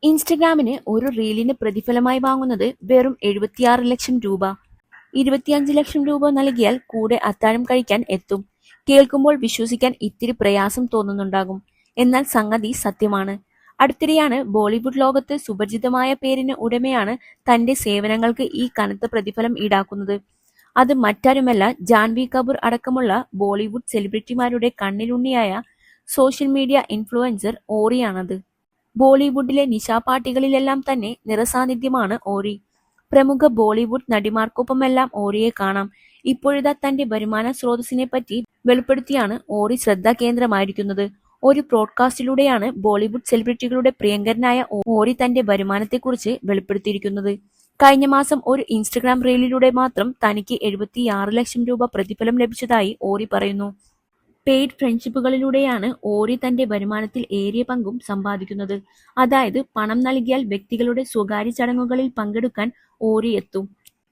ഇൻസ്റ്റഗ്രാമിന് ഒരു റീലിന് പ്രതിഫലമായി വാങ്ങുന്നത് വെറും 76 ലക്ഷം രൂപ. 25 ലക്ഷം രൂപ നൽകിയാൽ കൂടെ അത്താഴം കഴിക്കാൻ എത്തും. കേൾക്കുമ്പോൾ വിശ്വസിക്കാൻ ഇത്തിരി പ്രയാസം തോന്നുന്നുണ്ടാകും. എന്നാൽ സംഗതി സത്യമാണ്. അടുത്തിടെയാണ് ബോളിവുഡ് ലോകത്ത് സുപരിചിതമായ പേരിന് ഉടമയാണ് തന്റെ സേവനങ്ങൾക്ക് ഈ കനത്ത പ്രതിഫലം ഈടാക്കുന്നത്. അത് മറ്റാരുമല്ല, ജാൻവി കപൂർ അടക്കമുള്ള ബോളിവുഡ് സെലിബ്രിറ്റിമാരുടെ കണ്ണിലുണ്ണിയായ സോഷ്യൽ മീഡിയ ഇൻഫ്ലുവൻസർ ഓറിയാണത്. ബോളിവുഡിലെ നിശാപാർട്ടികളിലെല്ലാം തന്നെ നിറസാന്നിധ്യമാണ് ഓറി. പ്രമുഖ ബോളിവുഡ് നടിമാർക്കൊപ്പമെല്ലാം ഓറിയെ കാണാം. ഇപ്പോഴിതാ തന്റെ വരുമാന സ്രോതസ്സിനെപ്പറ്റി വെളിപ്പെടുത്തിയാണ് ഓറി ശ്രദ്ധാകേന്ദ്രമായിരിക്കുന്നത്. ഒരു പോഡ്കാസ്റ്റിലൂടെയാണ് ബോളിവുഡ് സെലിബ്രിറ്റികളുടെ പ്രിയങ്കരനായ ഓറി തന്റെ വരുമാനത്തെക്കുറിച്ച് വെളിപ്പെടുത്തിയിരിക്കുന്നത്. കഴിഞ്ഞ മാസം ഒരു ഇൻസ്റ്റഗ്രാം റീലിലൂടെ മാത്രം തനിക്ക് 76 ലക്ഷം രൂപ പ്രതിഫലം ലഭിച്ചതായി ഓറി പറയുന്നു. പെയ്ഡ് ഫ്രണ്ട്ഷിപ്പുകളിലൂടെയാണ് ഓറി തന്റെ വരുമാനത്തിൽ ഏറിയ പങ്കും സമ്പാദിക്കുന്നത്. അതായത് പണം നൽകിയാൽ വ്യക്തികളുടെ സ്വകാര്യ ചടങ്ങുകളിൽ പങ്കെടുക്കാൻ ഓറി എത്തും.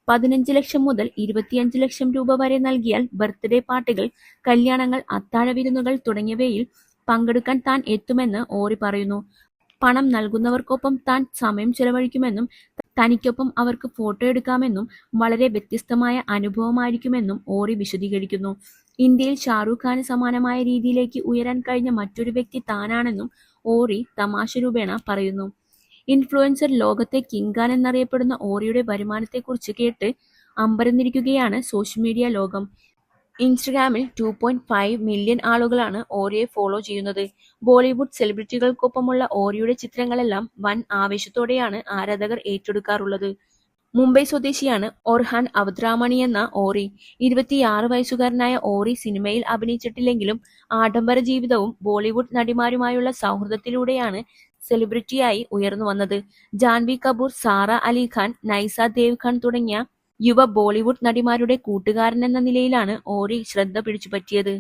15 ലക്ഷം മുതൽ 25 ലക്ഷം രൂപ വരെ നൽകിയാൽ ബർത്ത്ഡേ പാർട്ടികൾ, കല്യാണങ്ങൾ, അത്താഴ വിരുന്നുകൾ തുടങ്ങിയവയിൽ പങ്കെടുക്കാൻ താൻ എത്തുമെന്ന് ഓറി പറയുന്നു. പണം നൽകുന്നവർക്കൊപ്പം താൻ സമയം ചെലവഴിക്കുമെന്നും തനിക്കൊപ്പം അവർക്ക് ഫോട്ടോ എടുക്കാമെന്നും വളരെ വ്യത്യസ്തമായ അനുഭവമായിരിക്കുമെന്നും ഓറി വിശദീകരിക്കുന്നു. ഇന്ത്യയിൽ ഷാറൂഖ് ഖാന് സമാനമായ രീതിയിലേക്ക് ഉയരാൻ കഴിഞ്ഞ മറ്റൊരു വ്യക്തി താനാണെന്നും ഓറി തമാശ രൂപേണ പറയുന്നു. ഇൻഫ്ലുവൻസർ ലോകത്തെ കിങ് ഖാൻ എന്നറിയപ്പെടുന്ന ഓറിയുടെ വരുമാനത്തെക്കുറിച്ച് കേട്ട് അമ്പരന്നിരിക്കുകയാണ് സോഷ്യൽ മീഡിയ ലോകം. ഇൻസ്റ്റഗ്രാമിൽ 2.5 മില്യൺ ആളുകളാണ് ഓറിയെ ഫോളോ ചെയ്യുന്നത്. ബോളിവുഡ് സെലിബ്രിറ്റികൾക്കൊപ്പമുള്ള ഓറിയുടെ ചിത്രങ്ങളെല്ലാം വൻ ആവേശത്തോടെയാണ് ആരാധകർ ഏറ്റെടുക്കാറുള്ളത്. മുംബൈ സ്വദേശിയാണ് ഒർഹാൻ അവധ്രാമണി എന്ന ഓറി. 26 വയസ്സുകാരനായ ഓറി സിനിമയിൽ അഭിനയിച്ചിട്ടില്ലെങ്കിലും ആഡംബര ജീവിതവും ബോളിവുഡ് നടിമാരുമായുള്ള സൗഹൃദത്തിലൂടെയാണ് സെലിബ്രിറ്റിയായി ഉയർന്നു വന്നത്. ജാൻവി കപൂർ, സാറ അലി ഖാൻ, നൈസ ദേവ് ഖാൻ തുടങ്ങിയ യുവ ബോളിവുഡ് നടിമാരുടെ കൂട്ടുകാരനെന്ന നിലയിലാണ് ഓറി ശ്രദ്ധ പിടിച്ചുപറ്റിയത്.